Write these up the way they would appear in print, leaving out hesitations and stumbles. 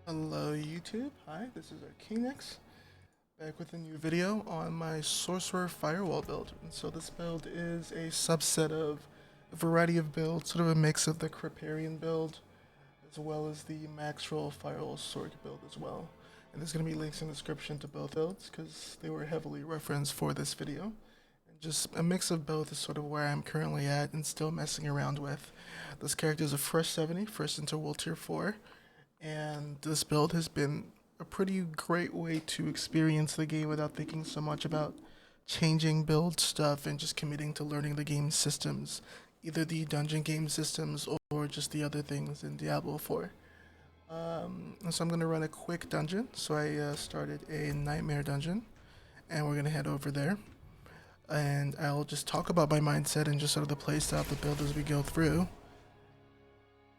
Hello YouTube, hi, this is our KingNex, back with a new video on my Sorcerer Firewall build. And so this build is a subset of a variety of builds, sort of a mix of the Creparian build, as well as the max roll Firewall Sorc build as well. And there's going to be links in the description to both builds, because they were heavily referenced for this video. And just a mix of both is sort of where I'm currently at and still messing around with. This character is a fresh 70, first into World Tier 4. And this build has been a pretty great way to experience the game without thinking so much about changing build stuff and just committing to learning the game systems, either the dungeon game systems or just the other things in Diablo 4. So I'm going to run a quick dungeon. So I started a nightmare dungeon and we're going to head over there. And I'll just talk about my mindset and just sort of the playstyle of the build as we go through.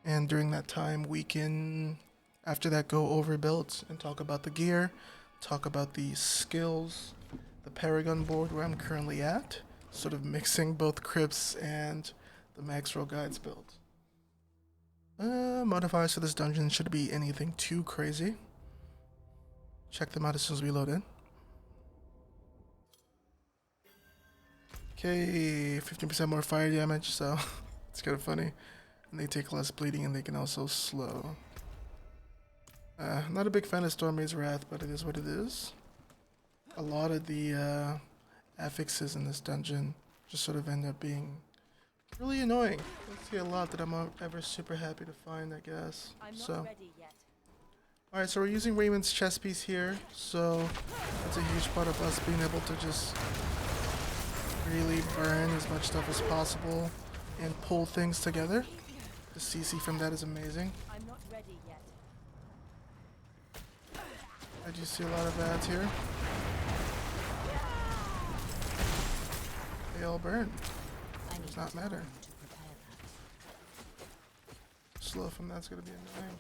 And during that time we can after that go over builds and talk about the gear, talk about the skills, the Paragon board where I'm currently at, sort of mixing both crypts and the max roll guides build. Modifiers for this dungeon should be anything too crazy. Check them out as soon as we load in. Okay, 15% more fire damage, so it's kind of funny. And they take less bleeding and they can also slow. Not a big fan of Stormmaid's Wrath, but it is what it is. A lot of the affixes in this dungeon just sort of end up being really annoying. Let's see a lot that I'm ever super happy to find, I guess. Alright, so we're using Raymond's chest piece here, so that's a huge part of us being able to just really burn as much stuff as possible and pull things together. The CC from that is amazing. I do see a lot of ads here. They all burn. Does not matter. Slow from that's gonna be annoying.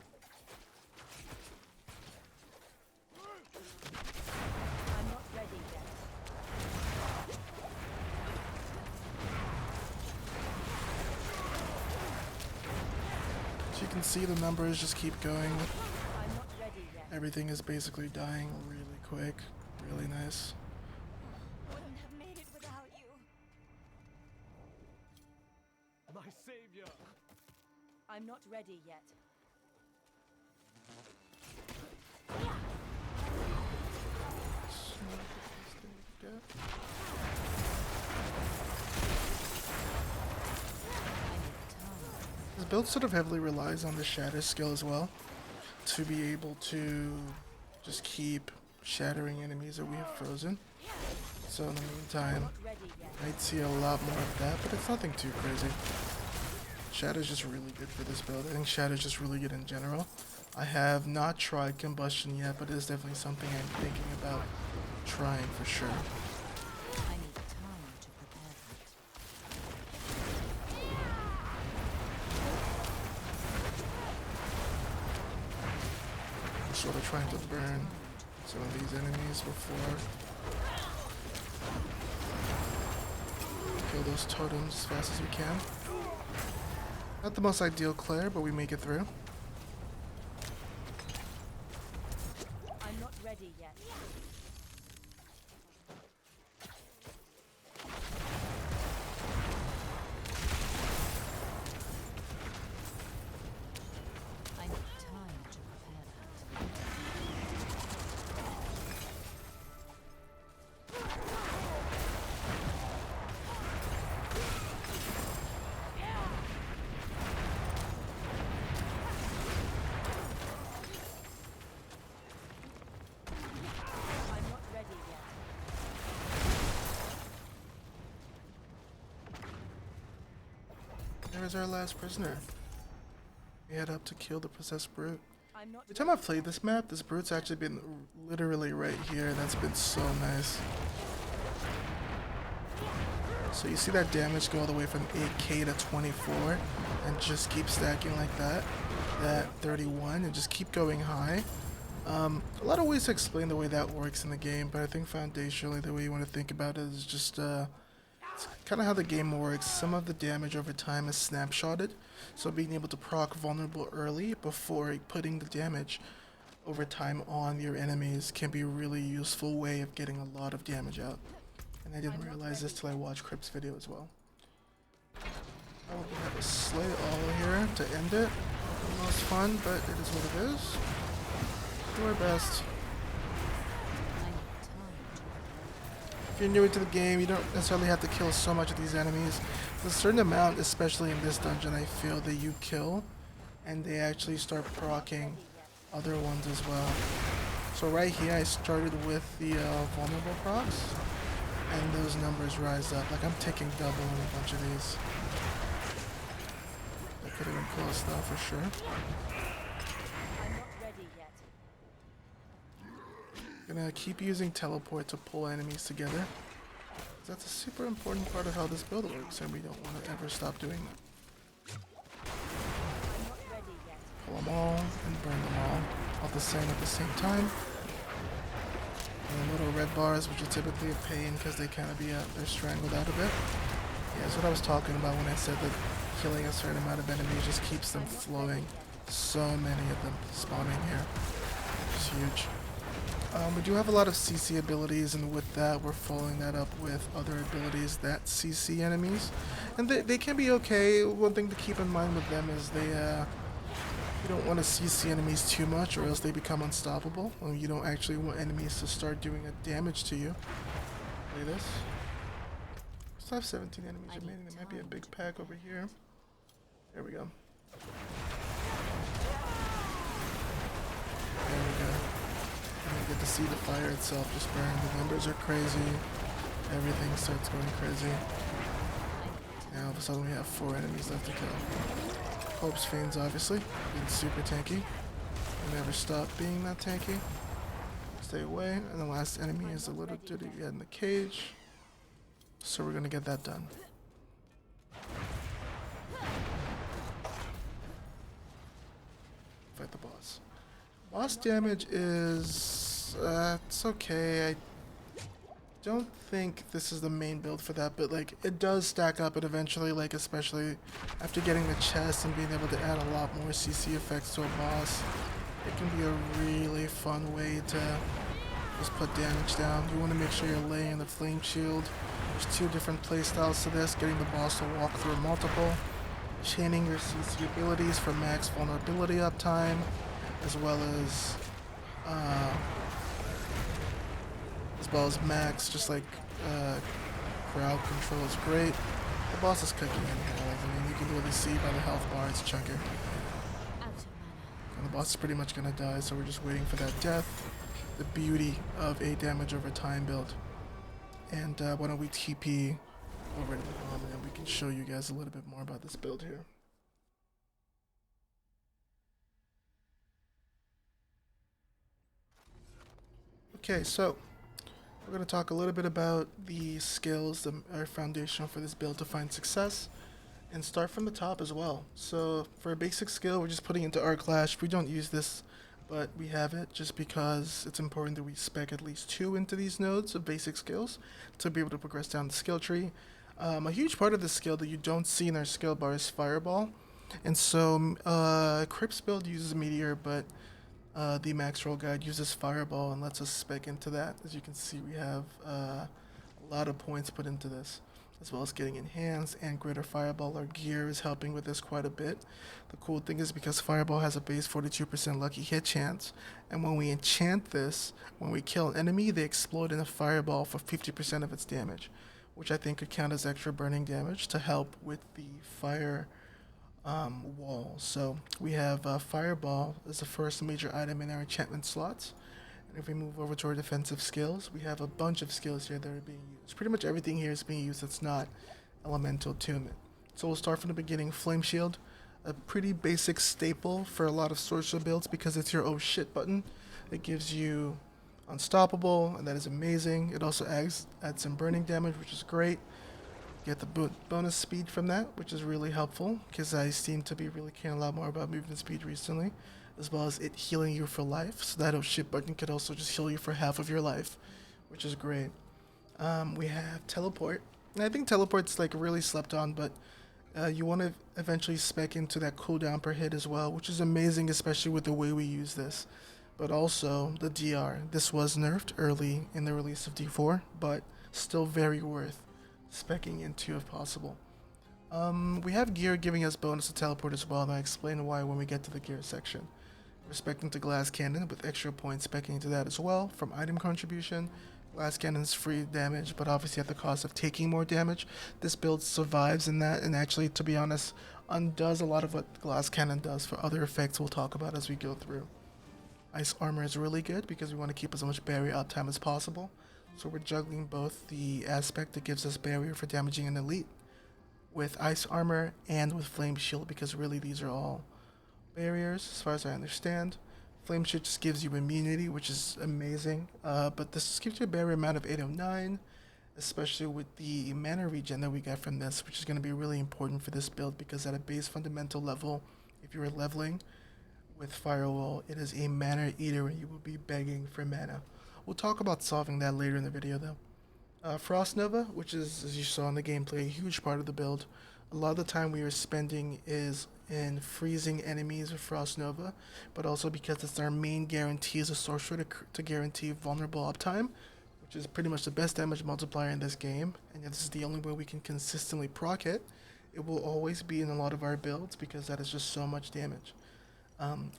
As you can see, the numbers just keep going. Everything is basically dying really quick. Really nice. Wouldn't have made it without you. My savior. I'm not ready yet. This build sort of heavily relies on the shatter skill as well, to be able to just keep shattering enemies that we have frozen. So in the meantime, I'd see a lot more of that, but it's nothing too crazy. Shatter's just really good for this build. I think Shatter's just really good in general. I have not tried Combustion yet, but it is definitely something I'm thinking about trying for sure. I need time to prepare I'm sort of trying to burn some of these enemies before kill those totems as fast as we can. Not the most ideal Claire, but we make it through. I'm not ready yet. I need time to prepare that. I'm not ready yet. There is our last prisoner. We head up to kill the possessed brute. I'm not Every time I've played this map, this brute's actually been literally right here, and that's been so nice. So you see that damage go all the way from 8k to 24, and just keep stacking like that. That 31, and just keep going high. A lot of ways to explain the way that works in the game, but I think foundationally the way you want to think about it is just it's kind of how the game works. Some of the damage over time is snapshotted, so being able to proc vulnerable early before putting the damage over time on your enemies can be a really useful way of getting a lot of damage out. And I didn't realize this till I watched Crip's video as well. Oh, we have a Slay All here to end it. Not the most fun, but it is what it is. Do our best. If you're new to the game, you don't necessarily have to kill so much of these enemies. There's a certain amount, especially in this dungeon, I feel that you kill, and they actually start proccing other ones as well. So right here, I started with the vulnerable procs, and those numbers rise up. Like I'm taking double on a bunch of these. That could have been close though, for sure. I'm not ready yet. Gonna keep using teleport to pull enemies together. That's a super important part of how this build works, and we don't want to ever stop doing that. I'm not ready yet. Pull them all and burn them all at the same time. And the little red bars, which are typically a pain because they kind of they're strangled out a bit. Yeah, that's what I was talking about when I said that killing a certain amount of enemies just keeps them flowing. So many of them spawning here. It's huge. We do have a lot of CC abilities, and with that, we're following that up with other abilities that CC enemies. And they can be okay. One thing to keep in mind with them is you don't want to CC enemies too much, or else they become unstoppable. You don't actually want enemies to start doing a damage to you. Play this. Still have 17 enemies remaining. There might be a big pack over here. There we go. There we go. And you get to see the fire itself just burn. The numbers are crazy. Everything starts going crazy. Now all of a sudden we have 4 enemies left to kill. Pope's Fiends, obviously, being super tanky. They never stop being that tanky. Stay away. And the last enemy is a little duty in the cage. So we're gonna get that done. Fight the boss. Boss damage is it's okay. I don't think this is the main build for that, but like it does stack up, and eventually, like especially after getting the chest and being able to add a lot more CC effects to a boss, it can be a really fun way to just put damage down. You want to make sure you're laying the flame shield. There's 2 different playstyles to this: getting the boss to walk through multiple, chaining your CC abilities for max vulnerability uptime, as well as max, just like crowd control is great. The boss is cooking in here. Like, I mean, you can really see by the health bar it's chunky. And the boss is pretty much gonna die, so we're just waiting for that death. The beauty of a damage over time build. And why don't we TP over to the bomb, and we can show you guys a little bit more about this build here. Okay, so we're going to talk a little bit about the skills that are foundational for this build to find success, and start from the top as well. So for a basic skill, we're just putting into our clash. We don't use this, but we have it just because it's important that we spec at least 2 into these nodes of basic skills to be able to progress down the skill tree. A huge part of the skill that you don't see in our skill bar is Fireball, and so Crip's build uses Meteor, but the max roll guide uses Fireball and lets us spec into that. As you can see, we have a lot of points put into this, as well as getting enhanced and greater Fireball. Our gear is helping with this quite a bit. The cool thing is because Fireball has a base 42% lucky hit chance, and when we enchant this, when we kill an enemy, they explode in a Fireball for 50% of its damage, which I think could count as extra burning damage to help with the fire wall. So we have Fireball as the first major item in our enchantment slots. And if we move over to our defensive skills, we have a bunch of skills here that are being used. Pretty much everything here is being used that's not elemental attunement. So we'll start from the beginning. Flame Shield, a pretty basic staple for a lot of sorcerer builds because it's your oh shit button. It gives you unstoppable, and that is amazing. It also adds some burning damage, which is great. Get the bonus speed from that, which is really helpful because I seem to be really caring a lot more about movement speed recently, as well as it healing you for life. So that oh shit button could also just heal you for half of your life, which is great. We have Teleport, and I think Teleport's like really slept on, but you want to eventually spec into that cooldown per hit as well, which is amazing, especially with the way we use this. but also the DR. This was nerfed early in the release of D4, but still very worth specking into if possible. We have gear giving us bonus to teleport as well, and I explain why when we get to the gear section. Respecting to glass cannon with extra points specking into that as well from item contribution. Glass cannon's free damage, but obviously at the cost of taking more damage. This build survives in that, and actually, to be honest, undoes a lot of what glass cannon does for other effects we'll talk about as we go through. Ice armor is really good because we want to keep as much barrier uptime as possible. So we're juggling both the aspect that gives us barrier for damaging an elite with ice armor and with flame shield, because really these are all barriers as far as I understand. Flame shield just gives you immunity, which is amazing, but this just gives you a barrier amount of 809, especially with the mana regen that we get from this, which is going to be really important for this build because at a base fundamental level, if you're leveling with Firewall, it is a mana eater and you will be begging for mana. We'll talk about solving that later in the video though. Frost Nova, which is, as you saw in the gameplay, a huge part of the build. A lot of the time we are spending is in freezing enemies with Frost Nova, but also because it's our main guarantee as a sorcerer to guarantee vulnerable uptime, which is pretty much the best damage multiplier in this game, and this is the only way we can consistently proc it. It will always be in a lot of our builds because that is just so much damage.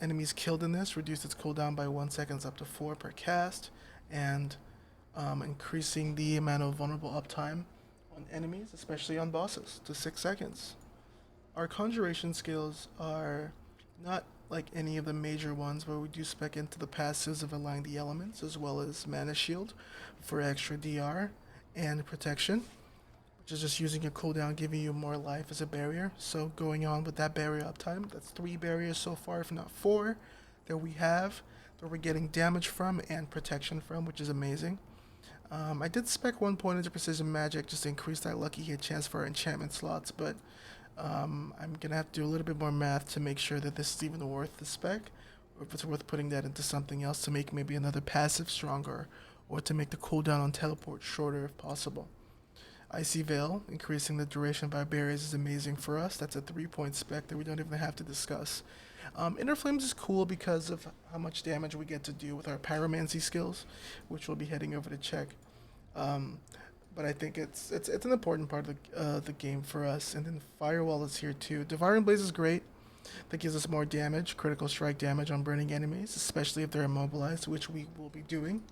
Enemies killed in this reduce its cooldown by 1 second up to 4 per cast, and increasing the amount of vulnerable uptime on enemies, especially on bosses, to 6 seconds. Our conjuration skills are not like any of the major ones, where we do spec into the passives of Align the Elements as well as Mana Shield for extra DR and protection, which is just using your cooldown, giving you more life as a barrier. So going on with that barrier uptime, that's 3 barriers so far, if not 4, that we have, that we're getting damage from and protection from, which is amazing. I did spec 1 point into Precision Magic just to increase that lucky hit chance for our enchantment slots, but I'm going to have to do a little bit more math to make sure that this is even worth the spec, or if it's worth putting that into something else to make maybe another passive stronger, or to make the cooldown on teleport shorter if possible. Icy Veil, increasing the duration of our barriers, is amazing for us. That's a 3-point spec that we don't even have to discuss. Inner Flames is cool because of how much damage we get to do with our Pyromancy skills, which we'll be heading over to check. But I think it's an important part of the game for us. And then Firewall is here too. Devouring Blaze is great. That gives us more damage, critical strike damage on burning enemies, especially if they're immobilized, which we will be doing.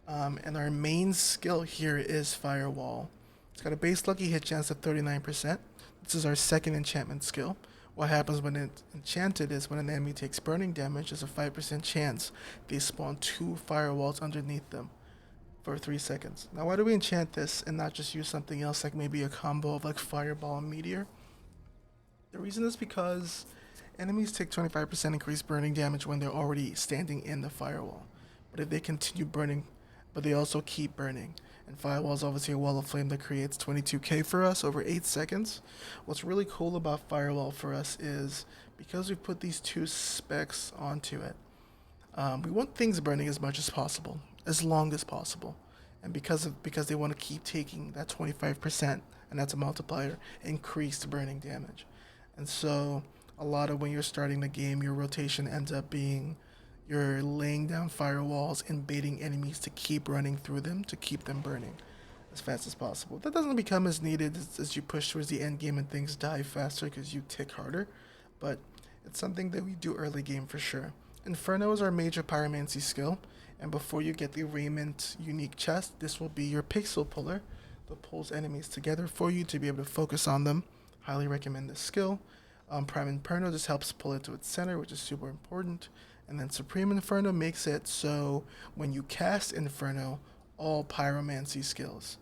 And our main skill here is Firewall. It's got a base lucky hit chance of 39%. This is our second enchantment skill. What happens when it's enchanted is when an enemy takes burning damage, there's a 5% chance they spawn 2 firewalls underneath them for 3 seconds. Now, why do we enchant this and not just use something else like maybe a combo of like Fireball and Meteor? The reason is because enemies take 25% increased burning damage when they're already standing in the firewall. But if they continue burning, but they also keep burning. And Firewall is obviously a wall of flame that creates 22k for us over 8 seconds. What's really cool about Firewall for us is because we put these 2 specs onto it, we want things burning as much as possible, as long as possible. And because they want to keep taking that 25%, and that's a multiplier, increased burning damage. And so a lot of when you're starting the game, your rotation ends up being you're laying down firewalls and baiting enemies to keep running through them to keep them burning as fast as possible. That doesn't become as needed as you push towards the end game and things die faster because you tick harder, but it's something that we do early game for sure. Inferno is our major pyromancy skill, and before you get the Raiment unique chest, this will be your pixel puller that pulls enemies together for you to be able to focus on them. Highly recommend this skill. Prime Inferno just helps pull it to its center, which is super important. And then Supreme Inferno makes it so when you cast Inferno, all pyromancy skills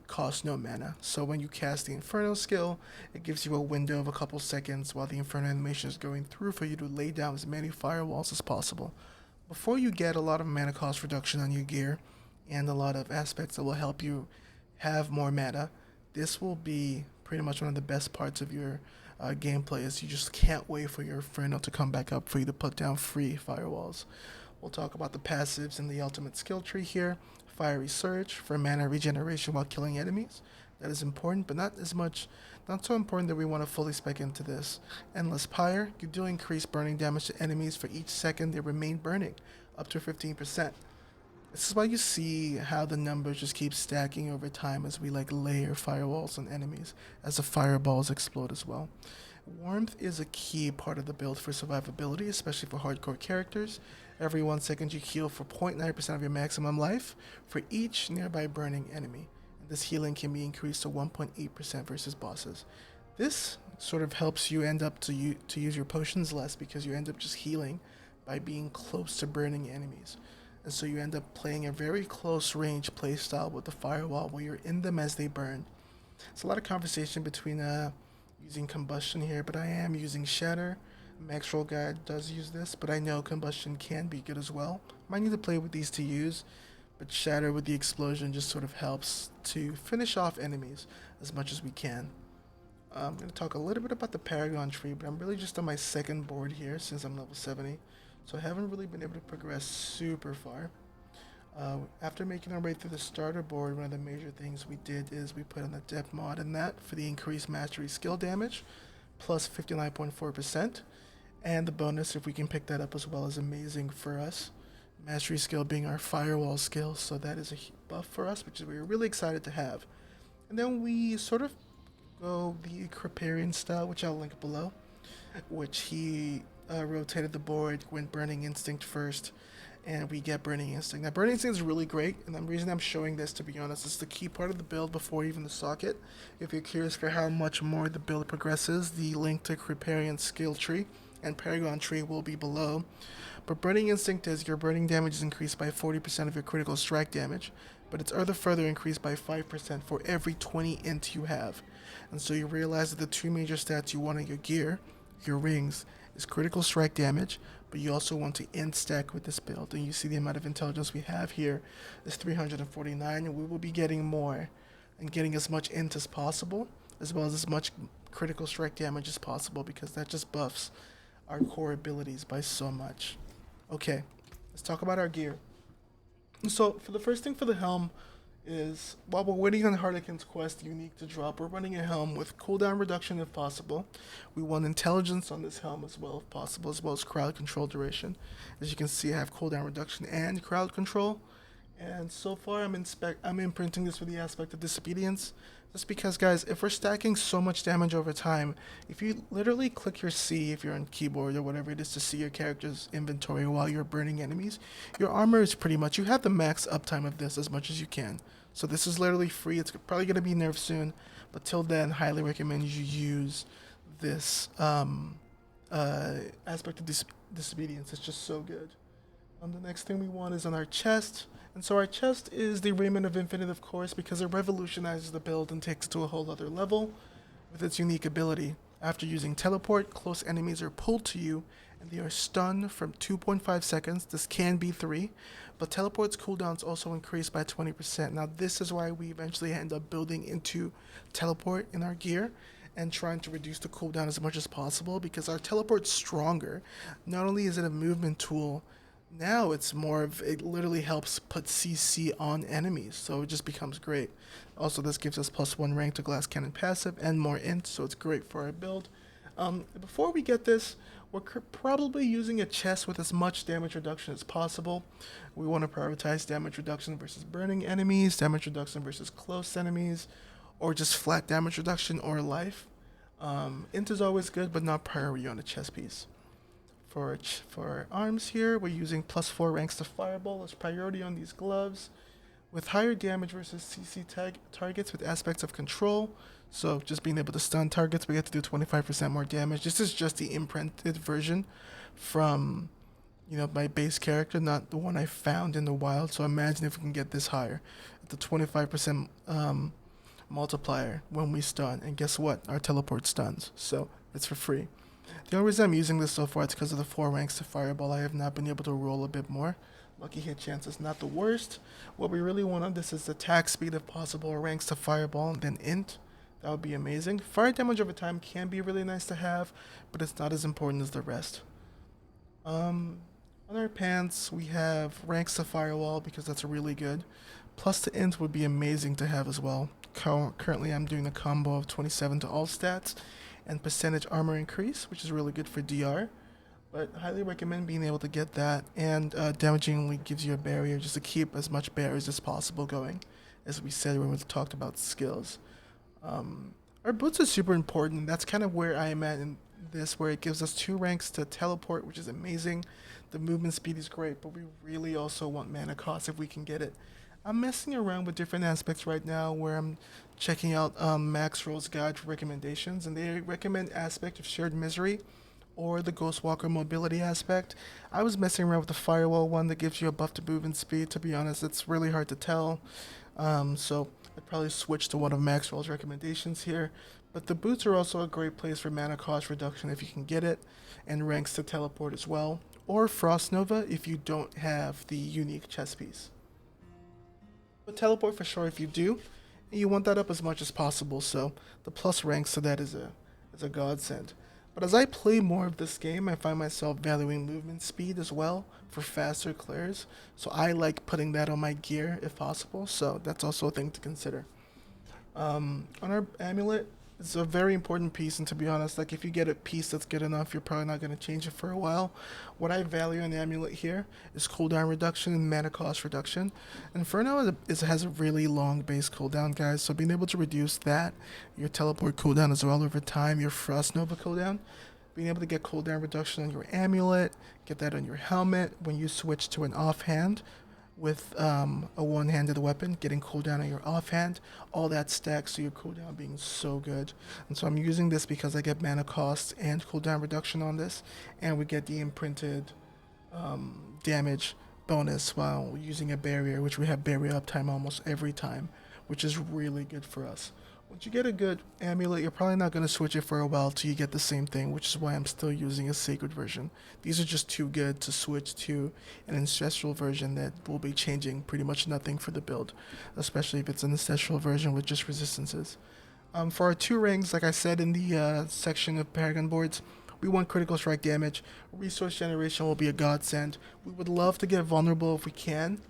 cost no mana. So when you cast the Inferno skill, it gives you a window of a couple seconds while the Inferno animation is going through for you to lay down as many firewalls as possible. Before you get a lot of mana cost reduction on your gear and a lot of aspects that will help you have more mana, this will be pretty much one of the best parts of your gameplay, is you just can't wait for your Inferno to come back up for you to put down free firewalls. We'll talk about the passives and the ultimate skill tree here. Fiery Surge for mana regeneration while killing enemies. That is important, but not so important that we want to fully spec into this. Endless Pyre, you do increase burning damage to enemies for each second they remain burning, up to 15%. This is why you see how the numbers just keep stacking over time as we like layer firewalls on enemies, as the fireballs explode as well. Warmth is a key part of the build for survivability, especially for hardcore characters. Every 1 second you heal for 0.9% of your maximum life for each nearby burning enemy. And this healing can be increased to 1.8% versus bosses. This sort of helps you end up to use your potions less because you end up just healing by being close to burning enemies. And so you end up playing a very close range playstyle with the firewall where you're in them as they burn. It's a lot of conversation between using combustion here, but I am using shatter. Max Roll Guide does use this, but I know combustion can be good as well. Might need to play with these to use, but shatter with the explosion just sort of helps to finish off enemies as much as we can. I'm going to talk a little bit about the Paragon tree, but I'm really just on my second board here since I'm level 70. So I haven't really been able to progress super far. After making our way through the starter board, one of the major things we did is we put on the depth mod in that for the increased mastery skill damage, plus 59.4%. And the bonus, if we can pick that up as well, is amazing for us. Mastery skill being our firewall skill, so that is a buff for us, which we're really excited to have. And then we sort of go the Creparian style, which I'll link below, which he rotated the board, went Burning Instinct first, and we get Burning Instinct. Now, Burning Instinct is really great, and the reason I'm showing this, to be honest, is the key part of the build before even the socket. If you're curious for how much more the build progresses, the link to Creparian skill tree and Paragon tree will be below. But Burning Instinct is your burning damage is increased by 40% of your critical strike damage, but it's further increased by 5% for every 20 int you have. And so you realize that the two major stats you want in your gear, your rings, is critical strike damage, but you also want to int stack with this build. And you see the amount of intelligence we have here is 349, and we will be getting more and getting as much int as possible, as well as much critical strike damage as possible, because that just buffs our core abilities by so much. Okay, let's talk about our gear. So for the first thing for the helm is, while we're waiting on Harlequin's quest unique to drop, we're running a helm with cooldown reduction if possible. We want intelligence on this helm as well if possible, as well as crowd control duration. As you can see, I have cooldown reduction and crowd control. And so far I'm imprinting this with the aspect of disobedience. Just because, guys, if we're stacking so much damage over time, if you literally click your C, if you're on keyboard or whatever it is, to see your character's inventory while you're burning enemies, your armor is pretty much, you have the max uptime of this as much as you can. So this is literally free. It's probably going to be nerfed soon, but till then, highly recommend you use this aspect of disobedience. It's just so good. The next thing we want is on our chest. And so our chest is the Raiment of Infinite, of course, because it revolutionizes the build and takes it to a whole other level with its unique ability. After using teleport, close enemies are pulled to you, and they are stunned from 2.5 seconds. This can be 3, but teleport's cooldowns also increase by 20%. Now this is why we eventually end up building into teleport in our gear and trying to reduce the cooldown as much as possible, because our teleport's stronger. Not only is it a movement tool, now it's more of, it literally helps put CC on enemies, so it just becomes great. Also, this gives us +1 rank to glass cannon passive and more int, so it's great for our build. Before we get this, we're probably using a chest with as much damage reduction as possible. We want to prioritize damage reduction versus burning enemies, damage reduction versus close enemies, or just flat damage reduction or life. Int is always good, but not priority on a chest piece. For our arms here, we're using +4 ranks to Fireball as priority on these gloves, with higher damage versus CC targets with aspects of control. So just being able to stun targets, we get to do 25% more damage. This is just the imprinted version from, my base character, not the one I found in the wild. So imagine if we can get this higher, at the 25% multiplier when we stun. And guess what? Our teleport stuns, so it's for free. The only reason I'm using this so far is because of the 4 ranks to Fireball. I have not been able to roll a bit more. Lucky hit chance is not the worst. What we really want on this is attack speed if possible, ranks to Fireball, and then int. That would be amazing. Fire damage over time can be really nice to have, but it's not as important as the rest. On our pants, we have ranks to Firewall because that's really good. Plus the int would be amazing to have as well. currently I'm doing a combo of 27 to all stats and percentage armor increase, which is really good for DR. But highly recommend being able to get that, and damaging only gives you a barrier just to keep as much barriers as possible going, as we said when we talked about skills. Our boots are super important, and that's kind of where I am at in this, where it gives us 2 ranks to teleport, which is amazing. The movement speed is great, but we really also want mana cost if we can get it. I'm messing around with different aspects right now where I'm checking out Maxwell's guide for recommendations, and they recommend aspect of shared misery or the Ghostwalker mobility aspect. I was messing around with the Firewall one that gives you a buff to movement speed. To be honest, it's really hard to tell. So I'd probably switch to one of Maxwell's recommendations here. But the boots are also a great place for mana cost reduction if you can get it, and ranks to teleport as well, or Frost Nova if you don't have the unique chest piece. But teleport for sure if you do, and you want that up as much as possible, so the plus ranks to that is a godsend. But as I play more of this game, I find myself valuing movement speed as well for faster clears, so I like putting that on my gear if possible, so that's also a thing to consider. On our amulet, it's a very important piece, and to be honest, like if you get a piece that's good enough, you're probably not going to change it for a while. What I value in the amulet here is cooldown reduction and mana cost reduction. Inferno has a really long base cooldown, guys, so being able to reduce that, your teleport cooldown as well over time, your Frost Nova cooldown, being able to get cooldown reduction on your amulet, get that on your helmet when you switch to an offhand, with a one-handed weapon, getting cooldown on your offhand, all that stacks to your cooldown being so good. And so I'm using this because I get mana cost and cooldown reduction on this, and we get the imprinted damage bonus while using a barrier, which we have barrier uptime almost every time, which is really good for us. Once you get a good amulet, you're probably not going to switch it for a while till you get the same thing, which is why I'm still using a sacred version. These are just too good to switch to an ancestral version that will be changing pretty much nothing for the build, especially if it's an ancestral version with just resistances. For our 2 rings, like I said in the section of Paragon boards, we want critical strike damage. Resource generation will be a godsend. We would love to get vulnerable if we can,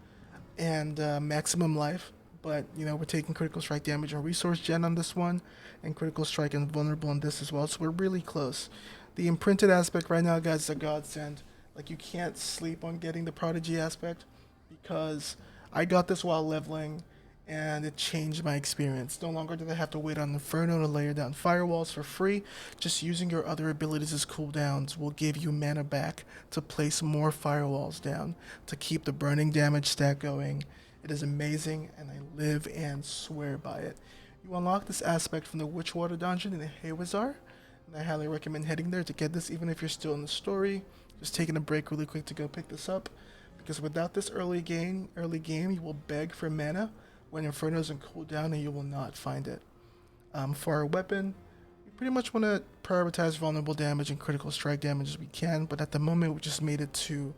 and maximum life. But, you know, we're taking critical strike damage on resource gen on this one, and critical strike and vulnerable on this as well, so we're really close. The imprinted aspect right now, guys, is a godsend. Like, you can't sleep on getting the prodigy aspect, because I got this while leveling, and it changed my experience. No longer do I have to wait on Inferno to layer down firewalls for free. Just using your other abilities as cooldowns will give you mana back to place more firewalls down, to keep the burning damage stack going. It is amazing, and I live and swear by it. You unlock this aspect from the Witchwater dungeon in the Haywazar, and I highly recommend heading there to get this, even if you're still in the story. Just taking a break really quick to go pick this up, because without this early game, you will beg for mana when Inferno's in cooldown, and you will not find it. For our weapon, we pretty much want to prioritize vulnerable damage and critical strike damage as we can, but at the moment we just made it to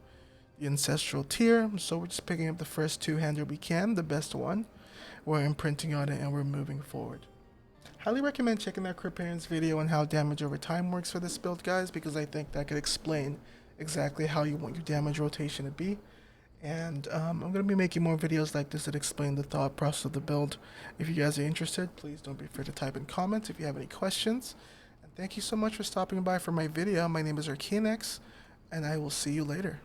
the ancestral tier, so we're just picking up the first 2-hander we can, the best one. We're imprinting on it and we're moving forward. Highly recommend checking out Kriparian's video on how damage over time works for this build, guys, because I think that could explain exactly how you want your damage rotation to be. And I'm going to be making more videos like this that explain the thought process of the build. If you guys are interested, please don't be afraid to type in comments if you have any questions. And thank you so much for stopping by for my video. My name is Arcanex, and I will see you later.